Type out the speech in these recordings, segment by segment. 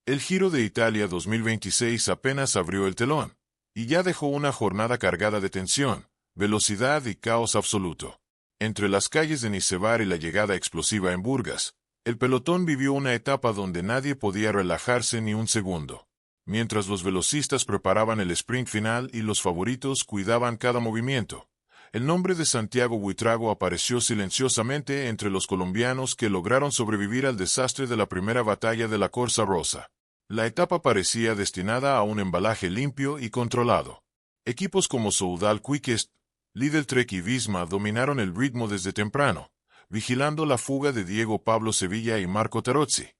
El Giro de Italia 2026 apenas abrió el telón, y ya dejó una jornada cargada de tensión, velocidad y caos absoluto. Entre las calles de Nicevar y la llegada explosiva en Burgas, el pelotón vivió una etapa donde nadie podía relajarse ni un segundo. Mientras los velocistas preparaban el sprint final y los favoritos cuidaban cada movimiento, el nombre de Santiago Buitrago apareció silenciosamente entre los colombianos que lograron sobrevivir al desastre de la primera batalla de la Corsa Rosa. La etapa parecía destinada a un embalaje limpio y controlado. Equipos como Soudal Quickstep, Lidl Trek y Visma dominaron el ritmo desde temprano, vigilando la fuga de Diego Pablo Sevilla y Marco Tarozzi,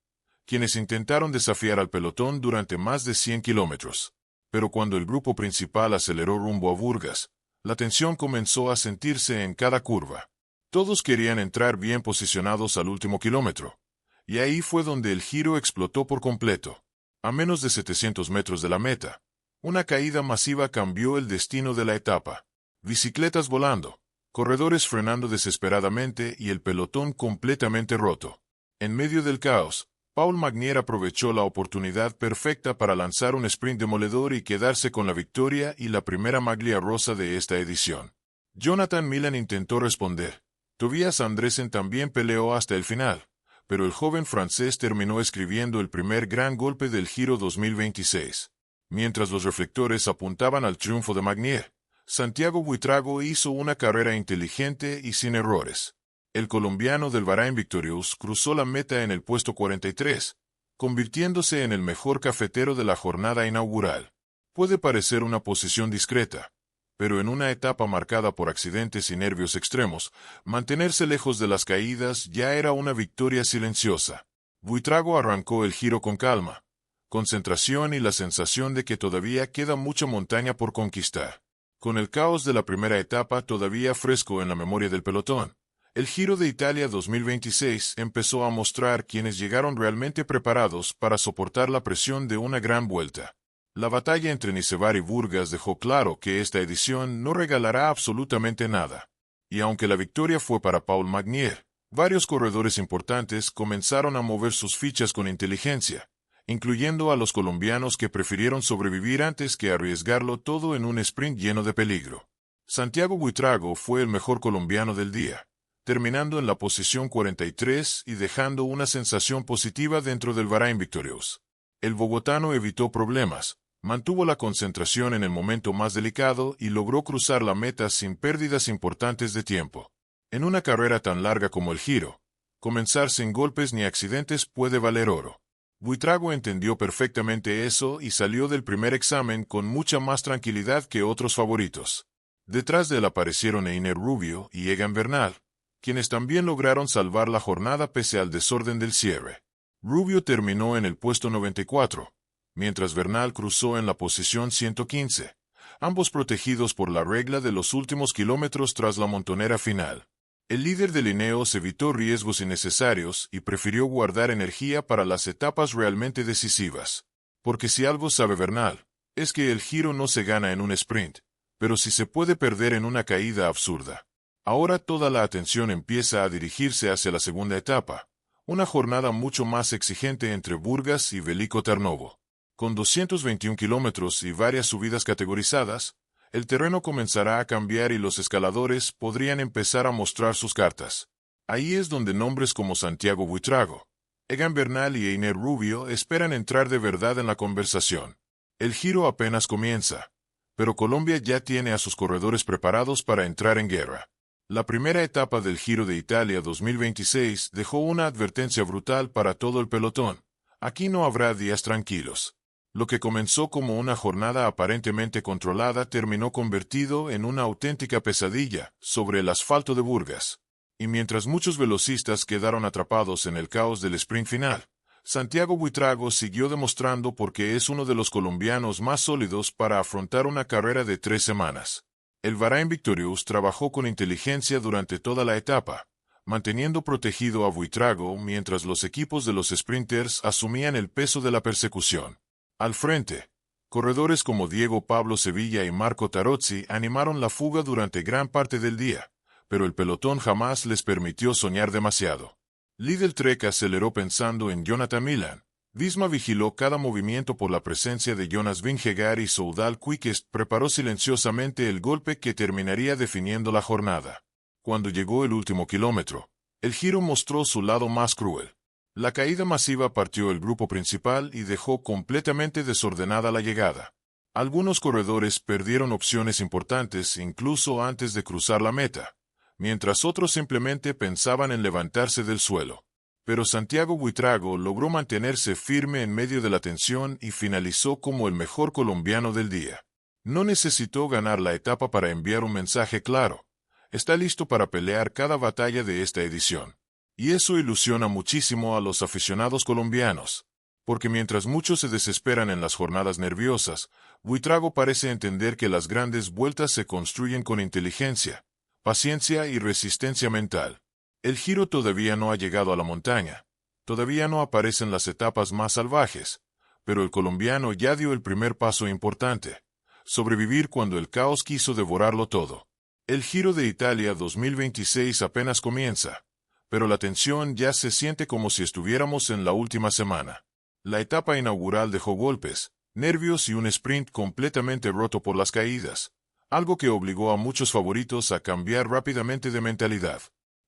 quienes intentaron desafiar al pelotón durante más de 100 kilómetros. Pero cuando el grupo principal aceleró rumbo a Burgas, la tensión comenzó a sentirse en cada curva. Todos querían entrar bien posicionados al último kilómetro, y ahí fue donde el Giro explotó por completo. A menos de 700 metros de la meta, una caída masiva cambió el destino de la etapa. Bicicletas volando, corredores frenando desesperadamente y el pelotón completamente roto. En medio del caos, Paul Magnier aprovechó la oportunidad perfecta para lanzar un sprint demoledor y quedarse con la victoria y la primera maglia rosa de esta edición. Jonathan Milan intentó responder. Tobias Andresen también peleó hasta el final, pero el joven francés terminó escribiendo el primer gran golpe del Giro 2026. Mientras los reflectores apuntaban al triunfo de Magnier, Santiago Buitrago hizo una carrera inteligente y sin errores. El colombiano del Bahrain Victorious cruzó la meta en el puesto 43, convirtiéndose en el mejor cafetero de la jornada inaugural. Puede parecer una posición discreta, pero en una etapa marcada por accidentes y nervios extremos, mantenerse lejos de las caídas ya era una victoria silenciosa. Buitrago arrancó el Giro con calma, concentración y la sensación de que todavía queda mucha montaña por conquistar. Con el caos de la primera etapa todavía fresco en la memoria del pelotón, el Giro de Italia 2026 empezó a mostrar quienes llegaron realmente preparados para soportar la presión de una gran vuelta. La batalla entre Nicevar y Burgas dejó claro que esta edición no regalará absolutamente nada. Y aunque la victoria fue para Paul Magnier, varios corredores importantes comenzaron a mover sus fichas con inteligencia, incluyendo a los colombianos que prefirieron sobrevivir antes que arriesgarlo todo en un sprint lleno de peligro. Santiago Buitrago fue el mejor colombiano del día, terminando en la posición 43 y dejando una sensación positiva dentro del Bahrain Victorious. El bogotano evitó problemas, mantuvo la concentración en el momento más delicado y logró cruzar la meta sin pérdidas importantes de tiempo. En una carrera tan larga como el Giro, comenzar sin golpes ni accidentes puede valer oro. Buitrago entendió perfectamente eso y salió del primer examen con mucha más tranquilidad que otros favoritos. Detrás de él aparecieron Einer Rubio y Egan Bernal, quienes también lograron salvar la jornada pese al desorden del cierre. Rubio terminó en el puesto 94, mientras Bernal cruzó en la posición 115, ambos protegidos por la regla de los últimos kilómetros tras la montonera final. El líder de Ineos evitó riesgos innecesarios y prefirió guardar energía para las etapas realmente decisivas. Porque si algo sabe Bernal, es que el Giro no se gana en un sprint, pero sí se puede perder en una caída absurda. Ahora toda la atención empieza a dirigirse hacia la segunda etapa, una jornada mucho más exigente entre Burgas y Veliko Tarnovo. Con 221 kilómetros y varias subidas categorizadas, el terreno comenzará a cambiar y los escaladores podrían empezar a mostrar sus cartas. Ahí es donde nombres como Santiago Buitrago, Egan Bernal y Einer Rubio esperan entrar de verdad en la conversación. El Giro apenas comienza, pero Colombia ya tiene a sus corredores preparados para entrar en guerra. La primera etapa del Giro de Italia 2026 dejó una advertencia brutal para todo el pelotón. Aquí no habrá días tranquilos. Lo que comenzó como una jornada aparentemente controlada terminó convertido en una auténtica pesadilla sobre el asfalto de Burgas. Y mientras muchos velocistas quedaron atrapados en el caos del sprint final, Santiago Buitrago siguió demostrando por qué es uno de los colombianos más sólidos para afrontar una carrera de 3 semanas. El Bahrain Victorious trabajó con inteligencia durante toda la etapa, manteniendo protegido a Buitrago mientras los equipos de los sprinters asumían el peso de la persecución. Al frente, corredores como Diego Pablo Sevilla y Marco Tarozzi animaron la fuga durante gran parte del día, pero el pelotón jamás les permitió soñar demasiado. Lidl Trek aceleró pensando en Jonathan Milan, Visma vigiló cada movimiento por la presencia de Jonas Vingegaard y Soudal Quickstep preparó silenciosamente el golpe que terminaría definiendo la jornada. Cuando llegó el último kilómetro, el Giro mostró su lado más cruel. La caída masiva partió el grupo principal y dejó completamente desordenada la llegada. Algunos corredores perdieron opciones importantes incluso antes de cruzar la meta, mientras otros simplemente pensaban en levantarse del suelo. Pero Santiago Buitrago logró mantenerse firme en medio de la tensión y finalizó como el mejor colombiano del día. No necesitó ganar la etapa para enviar un mensaje claro. Está listo para pelear cada batalla de esta edición. Y eso ilusiona muchísimo a los aficionados colombianos, porque mientras muchos se desesperan en las jornadas nerviosas, Buitrago parece entender que las grandes vueltas se construyen con inteligencia, paciencia y resistencia mental. El Giro todavía no ha llegado a la montaña, todavía no aparecen las etapas más salvajes, pero el colombiano ya dio el primer paso importante: sobrevivir cuando el caos quiso devorarlo todo. El Giro de Italia 2026 apenas comienza, pero la tensión ya se siente como si estuviéramos en la última semana. La etapa inaugural dejó golpes, nervios y un sprint completamente roto por las caídas, algo que obligó a muchos favoritos a cambiar rápidamente de mentalidad.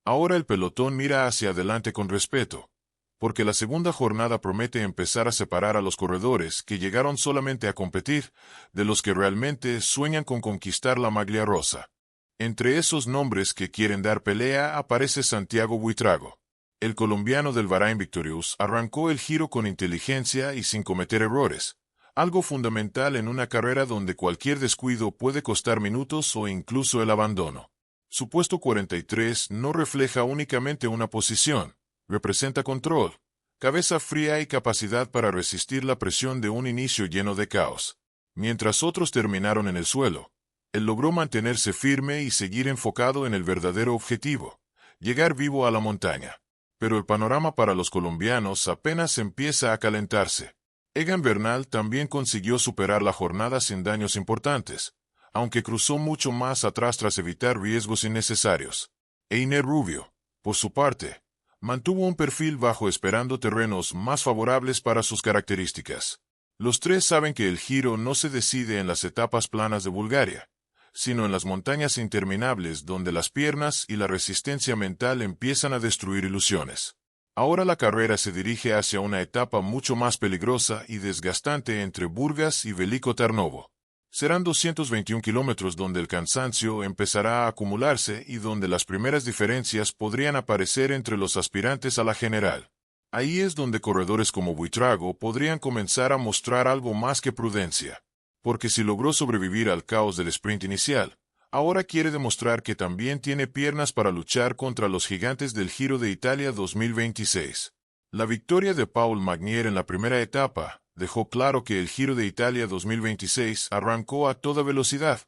Ahora el pelotón mira hacia adelante con respeto, porque la segunda jornada promete empezar a separar a los corredores que llegaron solamente a competir de los que realmente sueñan con conquistar la maglia rosa. Entre esos nombres que quieren dar pelea aparece Santiago Buitrago. El colombiano del Bahrain Victorious arrancó el Giro con inteligencia y sin cometer errores, algo fundamental en una carrera donde cualquier descuido puede costar minutos o incluso el abandono. Su puesto 43 no refleja únicamente una posición, representa control, cabeza fría y capacidad para resistir la presión de un inicio lleno de caos. Mientras otros terminaron en el suelo, él logró mantenerse firme y seguir enfocado en el verdadero objetivo: llegar vivo a la montaña. Pero el panorama para los colombianos apenas empieza a calentarse. Egan Bernal también consiguió superar la jornada sin daños importantes, aunque cruzó mucho más atrás tras evitar riesgos innecesarios. Einer Rubio, por su parte, mantuvo un perfil bajo esperando terrenos más favorables para sus características. Los tres saben que el Giro no se decide en las etapas planas de Bulgaria, sino en las montañas interminables donde las piernas y la resistencia mental empiezan a destruir ilusiones. Ahora la carrera se dirige hacia una etapa mucho más peligrosa y desgastante entre Burgas y Veliko Tarnovo. Serán 221 kilómetros donde el cansancio empezará a acumularse y donde las primeras diferencias podrían aparecer entre los aspirantes a la general. Ahí es donde corredores como Buitrago podrían comenzar a mostrar algo más que prudencia. Porque si logró sobrevivir al caos del sprint inicial, ahora quiere demostrar que también tiene piernas para luchar contra los gigantes del Giro de Italia 2026. La victoria de Paul Magnier en la primera etapa dejó claro que el Giro de Italia 2026 arrancó a toda velocidad,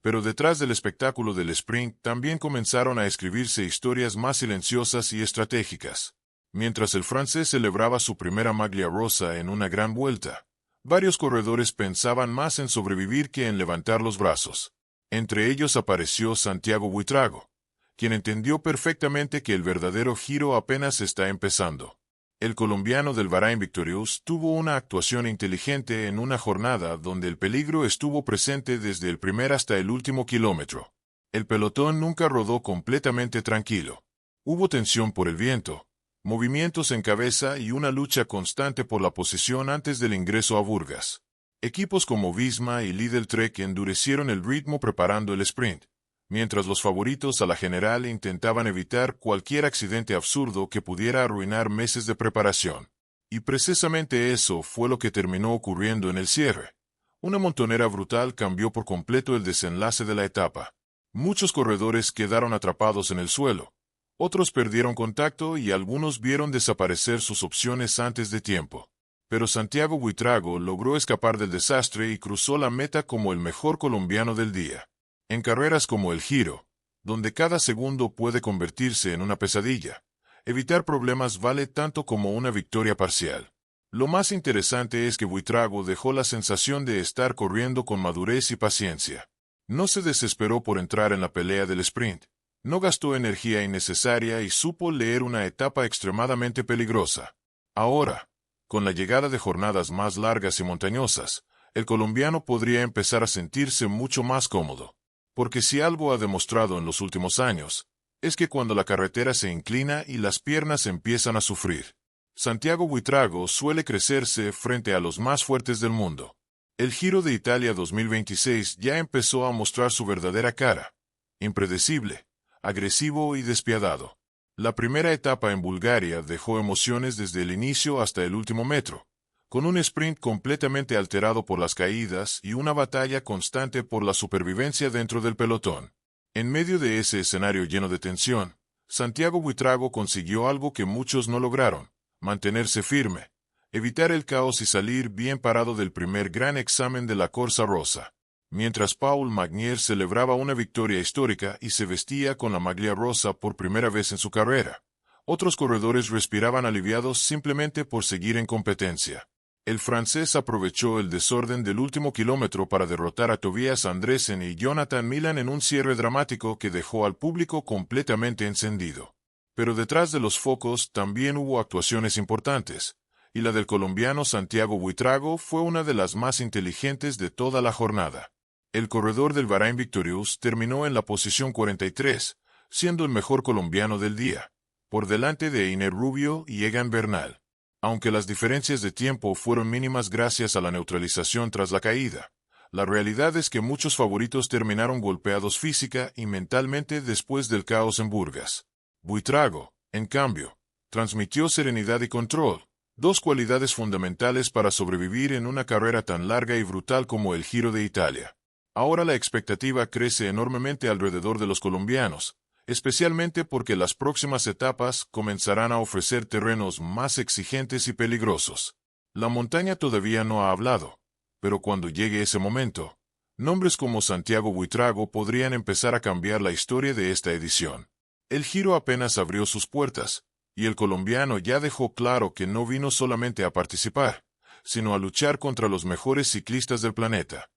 pero detrás del espectáculo del sprint también comenzaron a escribirse historias más silenciosas y estratégicas. Mientras el francés celebraba su primera maglia rosa en una gran vuelta, varios corredores pensaban más en sobrevivir que en levantar los brazos. Entre ellos apareció Santiago Buitrago, quien entendió perfectamente que el verdadero Giro apenas está empezando. El colombiano del Bahrain Victorious tuvo una actuación inteligente en una jornada donde el peligro estuvo presente desde el primer hasta el último kilómetro. El pelotón nunca rodó completamente tranquilo. Hubo tensión por el viento, movimientos en cabeza y una lucha constante por la posición antes del ingreso a Burgas. Equipos como Visma y Lidl Trek endurecieron el ritmo preparando el sprint, mientras los favoritos a la general intentaban evitar cualquier accidente absurdo que pudiera arruinar meses de preparación. Y precisamente eso fue lo que terminó ocurriendo en el cierre. Una montonera brutal cambió por completo el desenlace de la etapa. Muchos corredores quedaron atrapados en el suelo, otros perdieron contacto y algunos vieron desaparecer sus opciones antes de tiempo. Pero Santiago Buitrago logró escapar del desastre y cruzó la meta como el mejor colombiano del día. En carreras como el Giro, donde cada segundo puede convertirse en una pesadilla, evitar problemas vale tanto como una victoria parcial. Lo más interesante es que Buitrago dejó la sensación de estar corriendo con madurez y paciencia. No se desesperó por entrar en la pelea del sprint, no gastó energía innecesaria y supo leer una etapa extremadamente peligrosa. Ahora, Con la llegada de jornadas más largas y montañosas, el colombiano podría empezar a sentirse mucho más cómodo. Porque si algo ha demostrado en los últimos años, es que cuando la carretera se inclina y las piernas empiezan a sufrir, Santiago Buitrago suele crecerse frente a los más fuertes del mundo. El Giro de Italia 2026 ya empezó a mostrar su verdadera cara, impredecible, agresivo y despiadado. La primera etapa en Bulgaria dejó emociones desde el inicio hasta el último metro, con un sprint completamente alterado por las caídas y una batalla constante por la supervivencia dentro del pelotón. En medio de ese escenario lleno de tensión, Santiago Buitrago consiguió algo que muchos no lograron: mantenerse firme, evitar el caos y salir bien parado del primer gran examen de la Corsa Rosa. Mientras Paul Magnier celebraba una victoria histórica y se vestía con la maglia rosa por primera vez en su carrera, otros corredores respiraban aliviados simplemente por seguir en competencia. El francés aprovechó el desorden del último kilómetro para derrotar a Tobias Andresen y Jonathan Milan en un cierre dramático que dejó al público completamente encendido. Pero detrás de los focos también hubo actuaciones importantes, y la del colombiano Santiago Buitrago fue una de las más inteligentes de toda la jornada. El corredor del Bahrain Victorious terminó en la posición 43, siendo el mejor colombiano del día, por delante de Einer Rubio y Egan Bernal. Aunque las diferencias de tiempo fueron mínimas gracias a la neutralización tras la caída, la realidad es que muchos favoritos terminaron golpeados física y mentalmente después del caos en Burgas. Buitrago, en cambio, transmitió serenidad y control, dos cualidades fundamentales para sobrevivir en una carrera tan larga y brutal como el Giro de Italia. Ahora la expectativa crece enormemente alrededor de los colombianos, especialmente porque las próximas etapas comenzarán a ofrecer terrenos más exigentes y peligrosos. La montaña todavía no ha hablado, pero cuando llegue ese momento, nombres como Santiago Buitrago podrían empezar a cambiar la historia de esta edición. El Giro apenas abrió sus puertas, y el colombiano ya dejó claro que no vino solamente a participar, sino a luchar contra los mejores ciclistas del planeta.